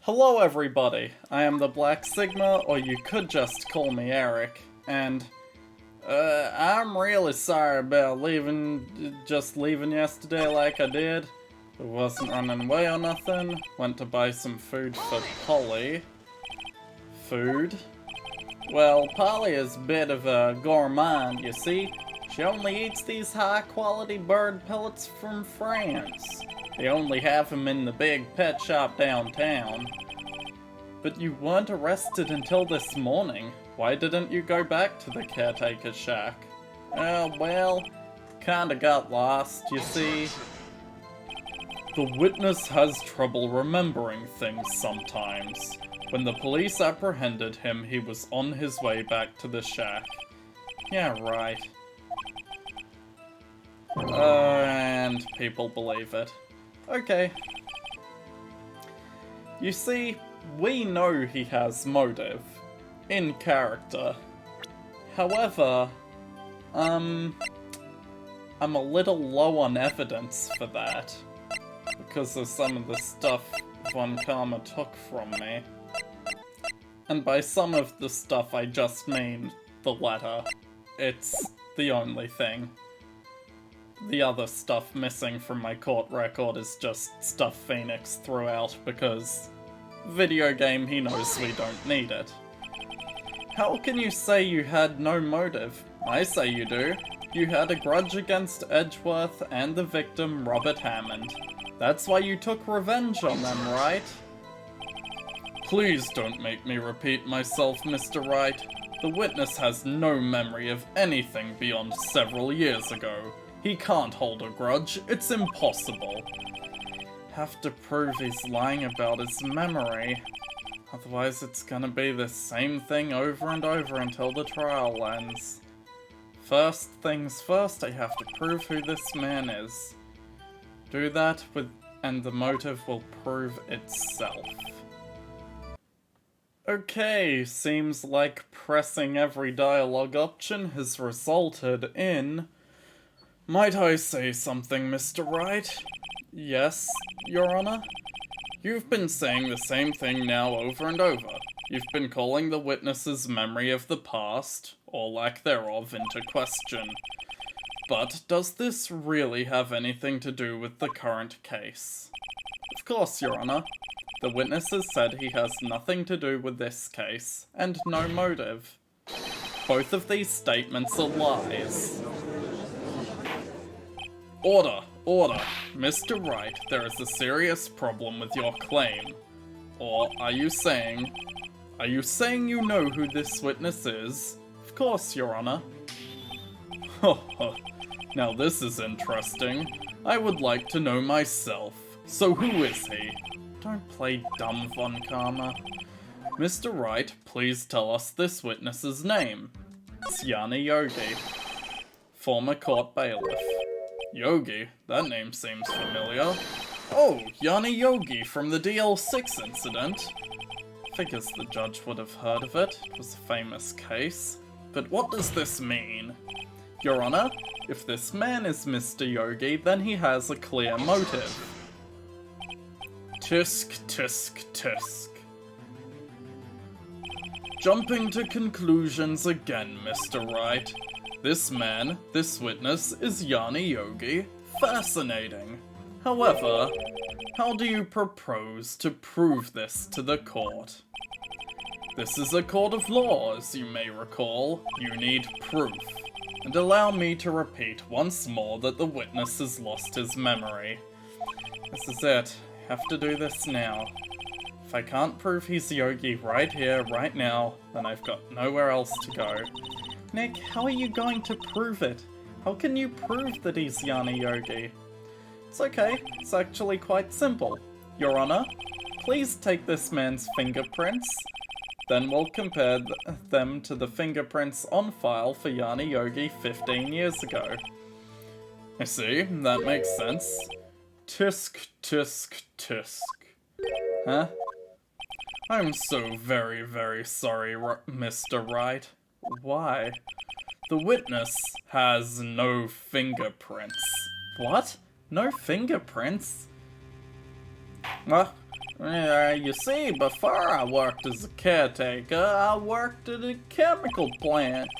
Hello everybody, I am the Black Sigma, or you could just call me Eric, and I'm really sorry about just leaving yesterday like I did. I wasn't running away or nothing. Went to buy some food for Polly. Food? Well, Polly is a bit of a gourmand, you see. She only eats these high-quality bird pellets from France. They only have them in the big pet shop downtown. But you weren't arrested until this morning. Why didn't you go back to the caretaker shack? Well, kinda got lost, you see. The witness has trouble remembering things sometimes. When the police apprehended him, he was on his way back to the shack. Yeah, right. And people believe it. Okay. You see, we know he has motive. In character. However, I'm a little low on evidence for that. Because of some of the stuff Von Karma took from me. And by some of the stuff I just mean the letter. It's the only thing. The other stuff missing from my court record is just stuff Phoenix threw out because video game, he knows we don't need it. How can you say you had no motive? I say you do. You had a grudge against Edgeworth and the victim, Robert Hammond. That's why you took revenge on them, right? Please don't make me repeat myself, Mr. Wright. The witness has no memory of anything beyond several years ago. He can't hold a grudge, it's impossible. Have to prove he's lying about his memory. Otherwise it's gonna be the same thing over and over until the trial ends. First things first, I have to prove who this man is. Do that and the motive will prove itself. Okay, seems like pressing every dialogue option has resulted in... Might I say something, Mr. Wright? Yes, Your Honor? You've been saying the same thing now over and over. You've been calling the witness's memory of the past, or lack thereof, into question. But does this really have anything to do with the current case? Of course, Your Honor. The witness has said he has nothing to do with this case, and no motive. Both of these statements are lies. Order! Order! Mr. Wright, there is a serious problem with your claim. Or are you saying you know who this witness is? Of course, Your Honor. Now this is interesting. I would like to know myself. So who is he? Don't play dumb, Von Karma. Mr. Wright, please tell us this witness's name. It's Yanni Yogi, former court bailiff. Yogi? That name seems familiar. Oh, Yanni Yogi from the DL6 incident. Figures the judge would have heard of it. It was a famous case. But what does this mean? Your Honor, if this man is Mr. Yogi, then he has a clear motive. Tisk, tisk, tisk. Jumping to conclusions again, Mr. Wright. This man, this witness, is Yanni Yogi. Fascinating. However, how do you propose to prove this to the court? This is a court of law, as you may recall. You need proof. And allow me to repeat once more that the witness has lost his memory. This is it. I have to do this now. If I can't prove he's Yogi right here, right now, then I've got nowhere else to go. Nick, how are you going to prove it? How can you prove that he's Yanni Yogi? It's okay, it's actually quite simple. Your Honor, please take this man's fingerprints, then we'll compare them to the fingerprints on file for Yanni Yogi 15 years ago. I see, that makes sense. Tisk, tisk, tisk. Huh? I'm so very, very sorry, Mr. Wright. Why? The witness has no fingerprints. What? No fingerprints? You see, before I worked as a caretaker, I worked at a chemical plant.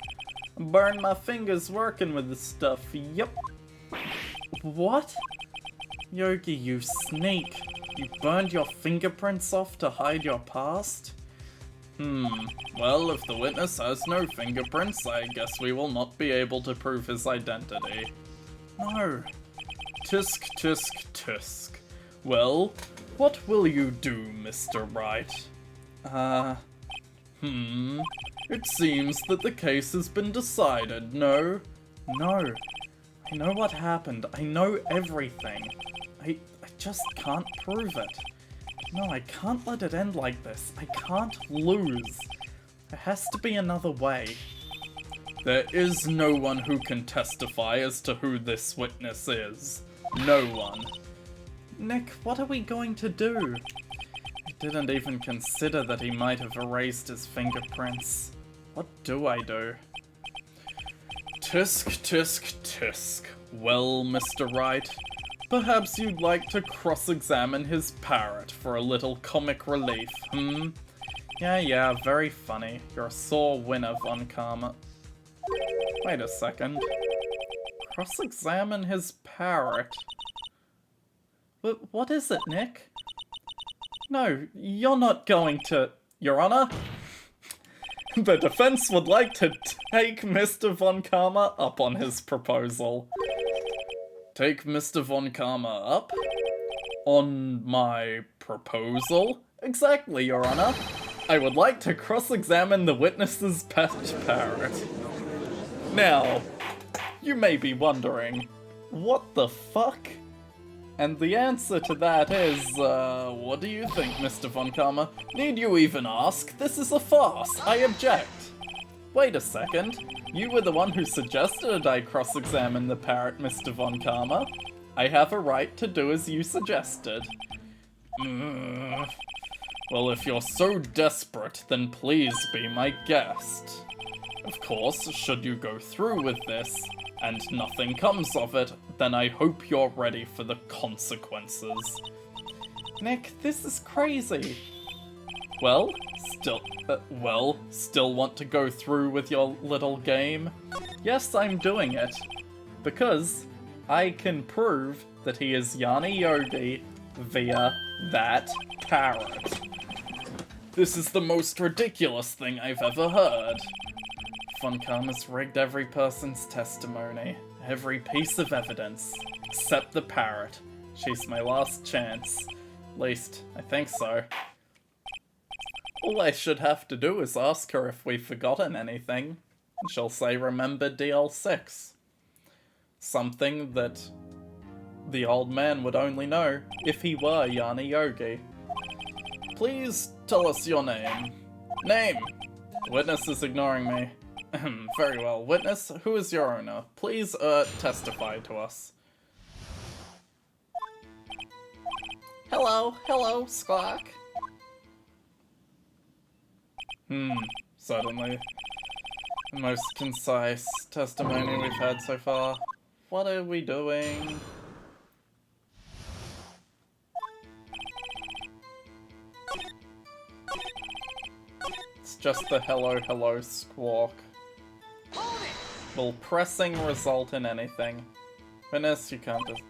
Burned my fingers working with this stuff, yep. What? Yogi, you sneak. You burned your fingerprints off to hide your past? Well, if the witness has no fingerprints, I guess we will not be able to prove his identity. No. Tisk, tisk, tisk. Well, what will you do, Mr. Wright? It seems that the case has been decided, no? No. I know what happened. I know everything. I just can't prove it. No, I can't let it end like this. I can't lose. There has to be another way. There is no one who can testify as to who this witness is. No one. Nick, what are we going to do? I didn't even consider that he might have erased his fingerprints. What do I do? Tisk, tisk, tisk. Well, Mr. Wright, perhaps you'd like to cross-examine his parrot for a little comic relief, Yeah, very funny. You're a sore winner, Von Karma. Wait a second. Cross-examine his parrot? What is it, Nick? No, you're not going to... Your Honor? The defense would like to take Mr. Von Karma up on his proposal. Take Mr. Von Karma up? On my proposal? Exactly, Your Honor. I would like to cross-examine the witness's pet parrot. Now, you may be wondering, what the fuck? And the answer to that is, what do you think, Mr. Von Karma? Need you even ask? This is a farce. I object. Wait a second. You were the one who suggested I cross-examine the parrot, Mr. Von Karma. I have a right to do as you suggested. Well, if you're so desperate, then please be my guest. Of course, should you go through with this, and nothing comes of it, then I hope you're ready for the consequences. Nick, this is crazy. Well, still want to go through with your little game? Yes, I'm doing it. Because I can prove that he is Yanni Yogi via that parrot. This is the most ridiculous thing I've ever heard. Von Karma's rigged every person's testimony, every piece of evidence, except the parrot. She's my last chance. At least, I think so. All I should have to do is ask her if we've forgotten anything, and she'll say remember DL6. Something that the old man would only know if he were Yanni Yogi. Please tell us your name. Name! The witness is ignoring me. Very well. Witness, who is your owner? Please, testify to us. Hello, Squawk. Certainly. The most concise testimony we've had so far. What are we doing? It's just the hello squawk. Will pressing result in anything? Witness, you can't just...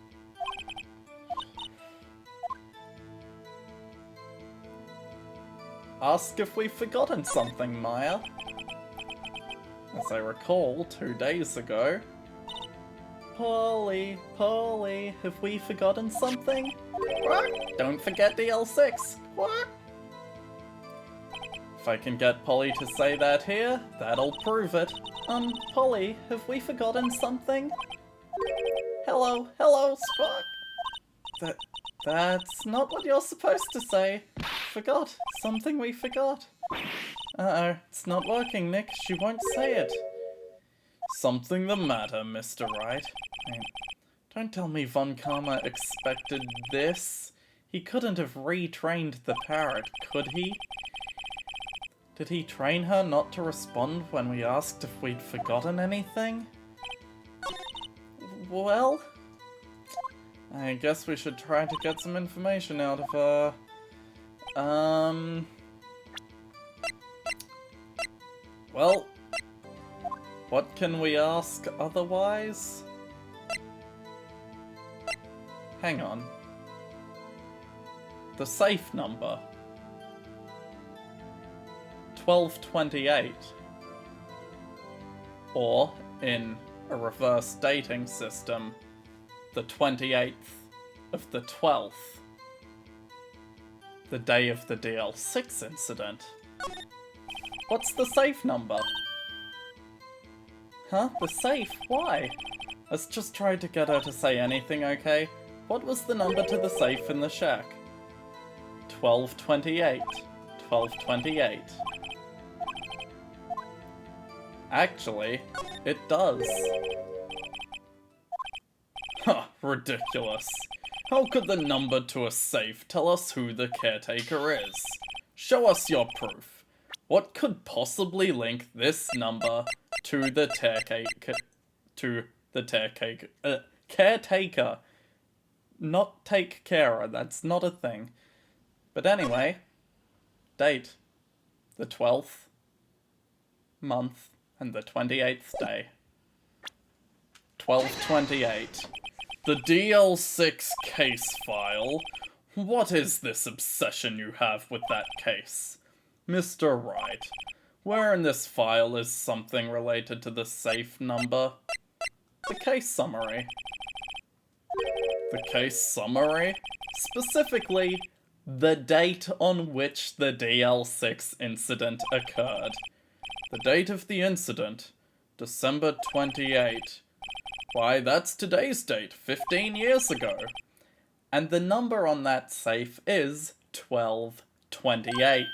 Ask if we've forgotten something, Maya. As I recall, 2 days ago. Polly, have we forgotten something? What? Don't forget DL6. What? If I can get Polly to say that here, that'll prove it. Polly, have we forgotten something? Hello, Spock. That's not what you're supposed to say. Forgot. Something we forgot. Uh-oh, it's not working, Nick. She won't say it. Something the matter, Mr. Wright. Don't tell me Von Karma expected this. He couldn't have retrained the parrot, could he? Did he train her not to respond when we asked if we'd forgotten anything? Well, I guess we should try to get some information out of her. Well, what can we ask otherwise? Hang on. The safe number. 1228. Or, in a reverse dating system, the 28th of the 12th. The day of the DL6 incident. What's the safe number? Huh? The safe? Why? Let's just try to get her to say anything, okay? What was the number to the safe in the shack? 1228. 1228. Actually, it does. Huh, ridiculous. How could the number to a safe tell us who the caretaker is? Show us your proof. What could possibly link this number to the caretaker? Not take carer, that's not a thing. But anyway, date, the 12th month and the 28th day. 1228. The DL6 case file. What is this obsession you have with that case? Mr. Wright, where in this file is something related to the safe number? The case summary. The case summary? Specifically, the date on which the DL6 incident occurred. The date of the incident, December 28. Why, that's today's date, 15 years ago. And the number on that safe is 1228.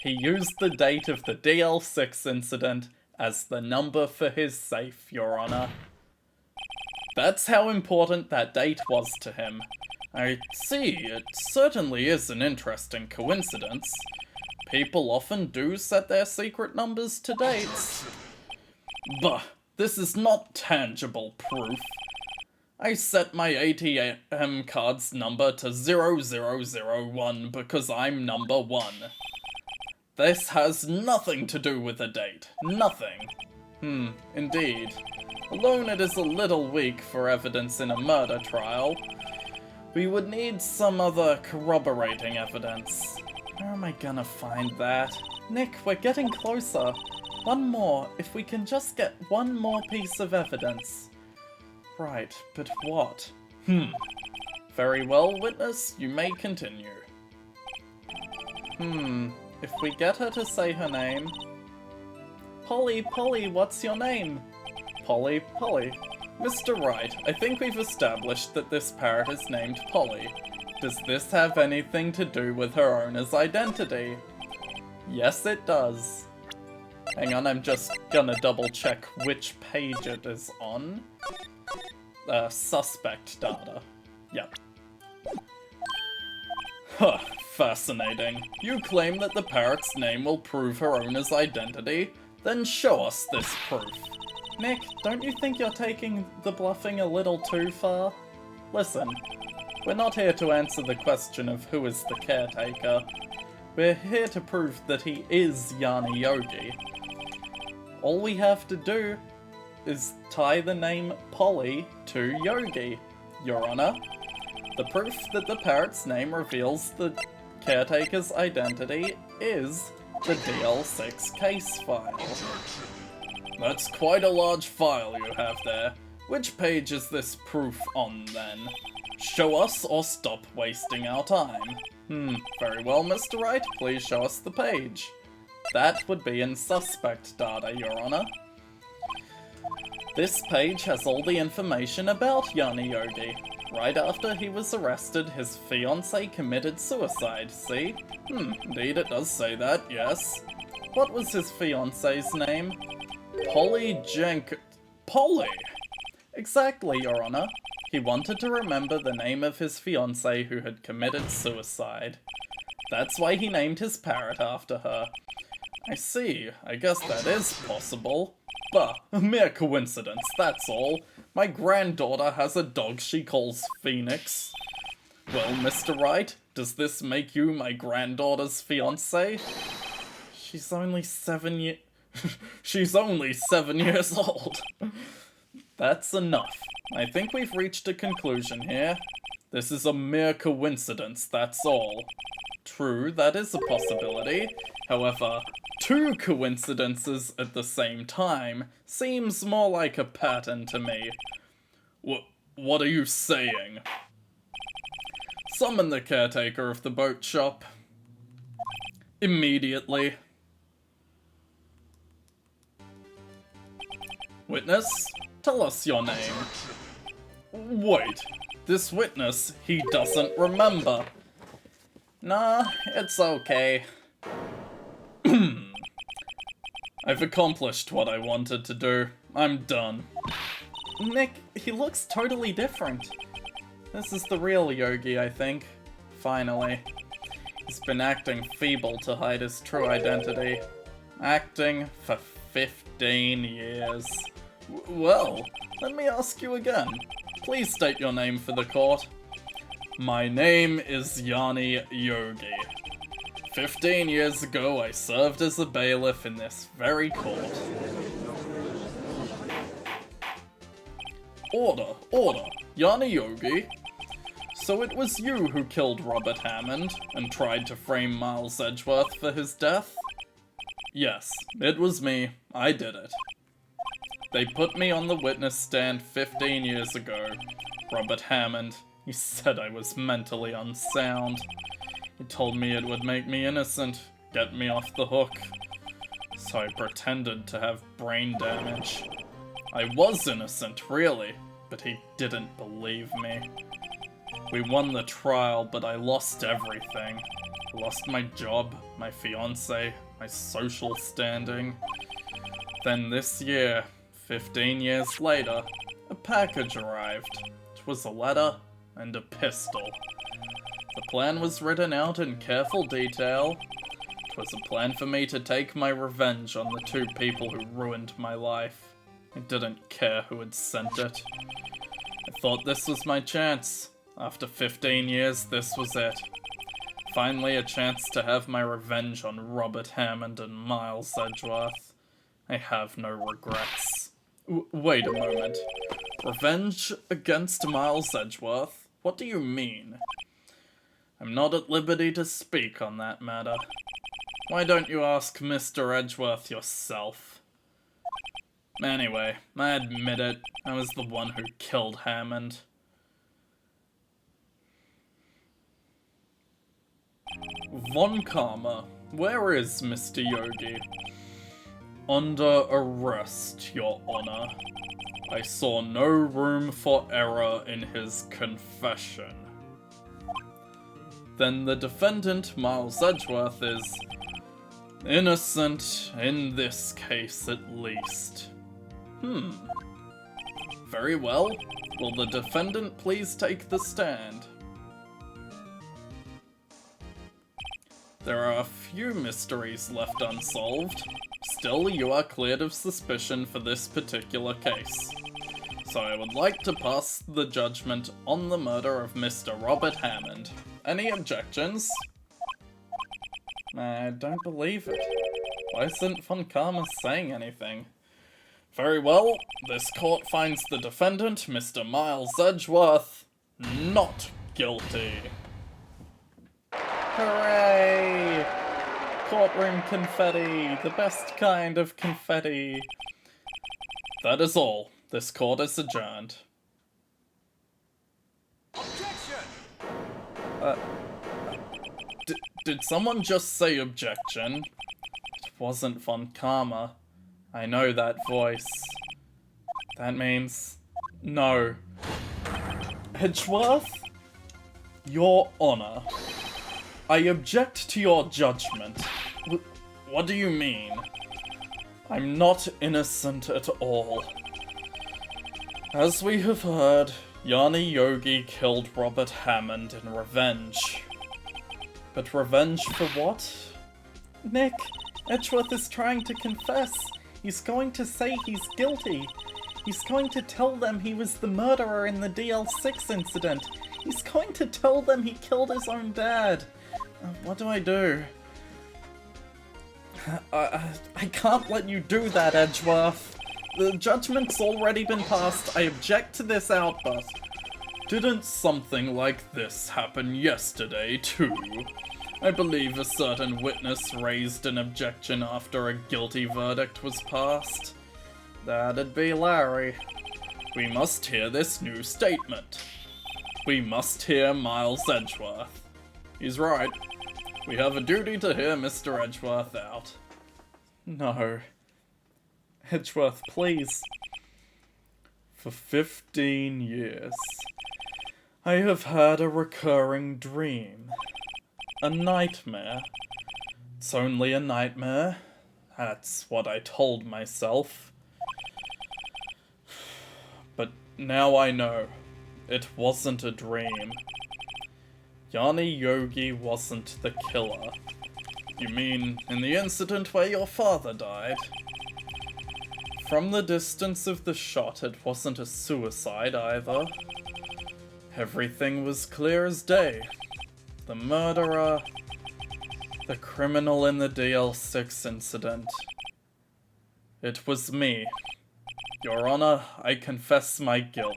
He used the date of the DL6 incident as the number for his safe, Your Honor. That's how important that date was to him. I see, it certainly is an interesting coincidence. People often do set their secret numbers to dates. Bah, this is not tangible proof. I set my ATM card's number to 0001 because I'm number 1. This has nothing to do with the date. Nothing. Indeed. Alone it is a little weak for evidence in a murder trial. We would need some other corroborating evidence. Where am I gonna find that? Nick, we're getting closer. One more, if we can just get one more piece of evidence. Right, but what? Very well, witness, you may continue. If we get her to say her name... Polly, what's your name? Polly. Mr. Wright, I think we've established that this parrot is named Polly. Does this have anything to do with her owner's identity? Yes, it does. Hang on, I'm just gonna double check which page it is on. Suspect data. Yep. Huh, fascinating. You claim that the parrot's name will prove her owner's identity? Then show us this proof. Nick, don't you think you're taking the bluffing a little too far? Listen, we're not here to answer the question of who is the caretaker. We're here to prove that he is Yanni Yogi. All we have to do is tie the name Polly to Yogi, Your Honor. The proof that the parrot's name reveals the caretaker's identity is the DL6 case file. That's quite a large file you have there. Which page is this proof on, then? Show us or stop wasting our time. Very well, Mr. Wright, please show us the page. That would be in suspect data, Your Honor. This page has all the information about Yanni Yogi. Right after he was arrested, his fiancée committed suicide, see? Indeed it does say that, yes. What was his fiancée's name? Polly Polly! Exactly, Your Honor. He wanted to remember the name of his fiancée who had committed suicide. That's why he named his parrot after her. I see. I guess that is possible. Bah, a mere coincidence, that's all. My granddaughter has a dog she calls Phoenix. Well, Mr. Wright, Does this make you my granddaughter's fiancé? She's only 7 years... She's only 7 years old. That's enough. I think we've reached a conclusion here. This is a mere coincidence, that's all. True, that is a possibility. However, 2 coincidences at the same time seems more like a pattern to me. What are you saying? Summon the caretaker of the boat shop. Immediately. Witness, tell us your name. Wait, this witness, he doesn't remember. Nah, it's okay. I've accomplished what I wanted to do. I'm done. Nick, he looks totally different. This is the real Yogi, I think. Finally. He's been acting feeble to hide his true identity. Acting for 15 years. Well, let me ask you again. Please state your name for the court. My name is Yanni Yogi. 15 years ago, I served as a bailiff in this very court. Order. Yanni Yogi. So it was you who killed Robert Hammond and tried to frame Miles Edgeworth for his death? Yes, it was me. I did it. They put me on the witness stand 15 years ago. Robert Hammond, he said I was mentally unsound. He told me it would make me innocent, get me off the hook. So I pretended to have brain damage. I was innocent, really, but he didn't believe me. We won the trial, but I lost everything. I lost my job, my fiancé, my social standing. Then this year, 15 years later, a package arrived. It was a letter and a pistol. The plan was written out in careful detail. It was a plan for me to take my revenge on the 2 people who ruined my life. I didn't care who had sent it. I thought this was my chance. After 15 years, this was it. Finally a chance to have my revenge on Robert Hammond and Miles Edgeworth. I have no regrets. Wait a moment. Revenge against Miles Edgeworth? What do you mean? I'm not at liberty to speak on that matter. Why don't you ask Mr. Edgeworth yourself? Anyway, I admit it. I was the one who killed Hammond. Von Karma, where is Mr. Yogi? Under arrest, Your Honor. I saw no room for error in his confession. Then the defendant, Miles Edgeworth, is innocent in this case at least. Very well. Will the defendant please take the stand? There are a few mysteries left unsolved. Still, you are cleared of suspicion for this particular case. So I would like to pass the judgment on the murder of Mr. Robert Hammond. Any objections? I don't believe it. Why isn't Von Karma saying anything? Very well, this court finds the defendant, Mr. Miles Edgeworth, not guilty. Hooray! Courtroom confetti, the best kind of confetti. That is all. This court is adjourned. Objection! Did someone just say objection? It wasn't Von Karma. I know that voice. That means... no. Edgeworth? Your Honor. I object to your judgment. What do you mean? I'm not innocent at all. As we have heard, Yanni Yogi killed Robert Hammond in revenge. But revenge for what? Nick, Edgeworth is trying to confess. He's going to say he's guilty. He's going to tell them he was the murderer in the DL6 incident. He's going to tell them he killed his own dad. What do I do? I can't let you do that, Edgeworth. The judgment's already been passed. I object to this outburst. Didn't something like this happen yesterday, too? I believe a certain witness raised an objection after a guilty verdict was passed. That'd be Larry. We must hear this new statement. We must hear Miles Edgeworth. He's right. We have a duty to hear Mr. Edgeworth out. No. Edgeworth, please. For 15 years, I have had a recurring dream. A nightmare. It's only a nightmare. That's what I told myself. But now I know. It wasn't a dream. Yanni Yogi wasn't the killer. You mean in the incident where your father died? From the distance of the shot, it wasn't a suicide either. Everything was clear as day. The murderer, the criminal in the DL6 incident. It was me. Your Honor, I confess my guilt.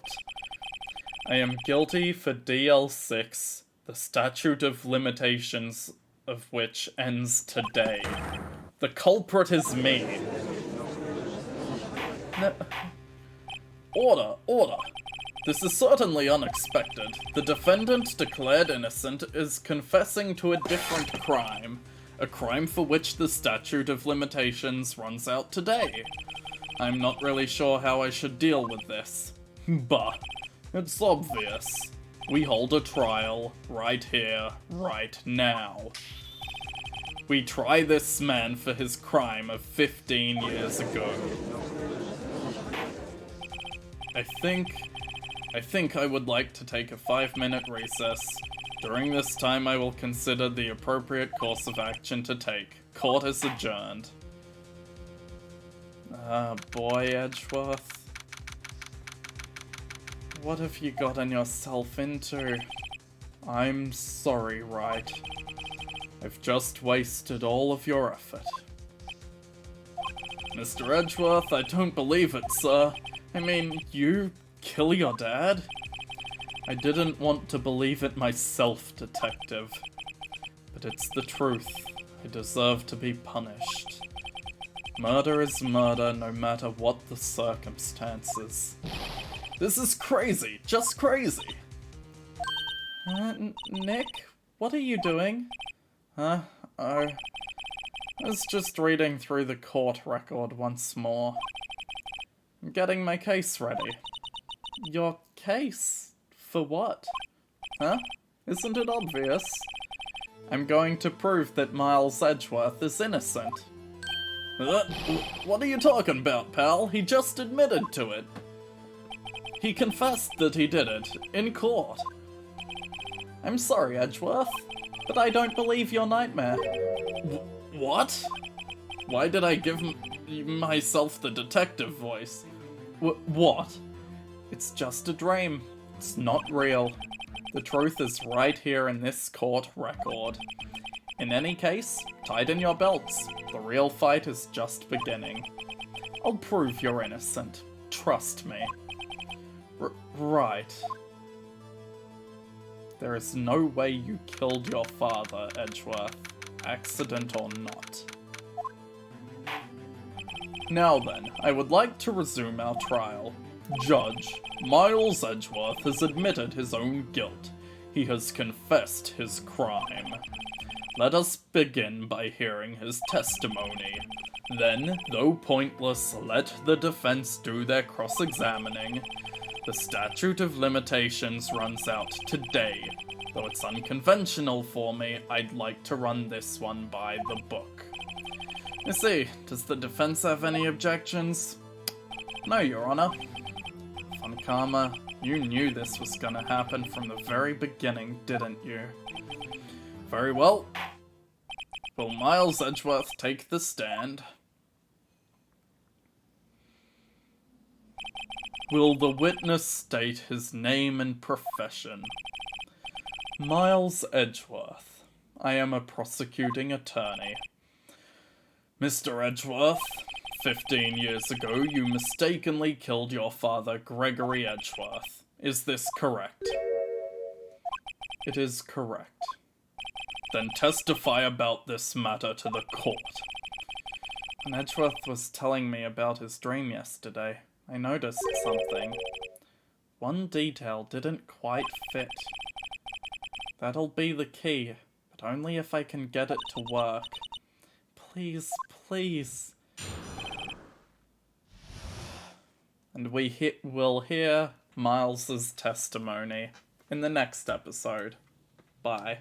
I am guilty for DL6, the statute of limitations of which ends today. The culprit is me. No. Order. This is certainly unexpected. The defendant declared innocent is confessing to a different crime. A crime for which the statute of limitations runs out today. I'm not really sure how I should deal with this. Bah, it's obvious. We hold a trial, right here, right now. We try this man for his crime of 15 years ago. I think I would like to take a 5-minute recess. During this time I will consider the appropriate course of action to take. Court is adjourned. Ah, boy, Edgeworth. What have you gotten yourself into? I'm sorry, Wright. I've just wasted all of your effort. Mr. Edgeworth, I don't believe it, sir. I mean, you kill your dad? I didn't want to believe it myself, Detective. But it's the truth. I deserve to be punished. Murder is murder, no matter what the circumstances. This is crazy, just crazy. Nick, what are you doing? Huh? Oh. I was just reading through the court record once more. I'm getting my case ready. Your case? For what? Huh? Isn't it obvious? I'm going to prove that Miles Edgeworth is innocent. What are you talking about, pal? He just admitted to it. He confessed that he did it, in court. I'm sorry, Edgeworth, but I don't believe your nightmare. What? Why did I give myself the detective voice? What? It's just a dream. It's not real. The truth is right here in this court record. In any case, tighten your belts. The real fight is just beginning. I'll prove you're innocent. Trust me. Right. There is no way you killed your father, Edgeworth, accident or not. Now then, I would like to resume our trial. Judge, Miles Edgeworth has admitted his own guilt. He has confessed his crime. Let us begin by hearing his testimony. Then, though pointless, let the defense do their cross-examining. The statute of limitations runs out today. Though it's unconventional for me, I'd like to run this one by the book. You see, does the defense have any objections? No, Your Honor. Von Karma, you knew this was gonna happen from the very beginning, didn't you? Very well. Will Miles Edgeworth take the stand? Will the witness state his name and profession? Miles Edgeworth. I am a prosecuting attorney. Mr. Edgeworth, 15 years ago you mistakenly killed your father, Gregory Edgeworth. Is this correct? It is correct. Then testify about this matter to the court. When Edgeworth was telling me about his dream yesterday, I noticed something. One detail didn't quite fit. That'll be the key, but only if I can get it to work. Please, please. And will hear Miles's testimony in the next episode. Bye.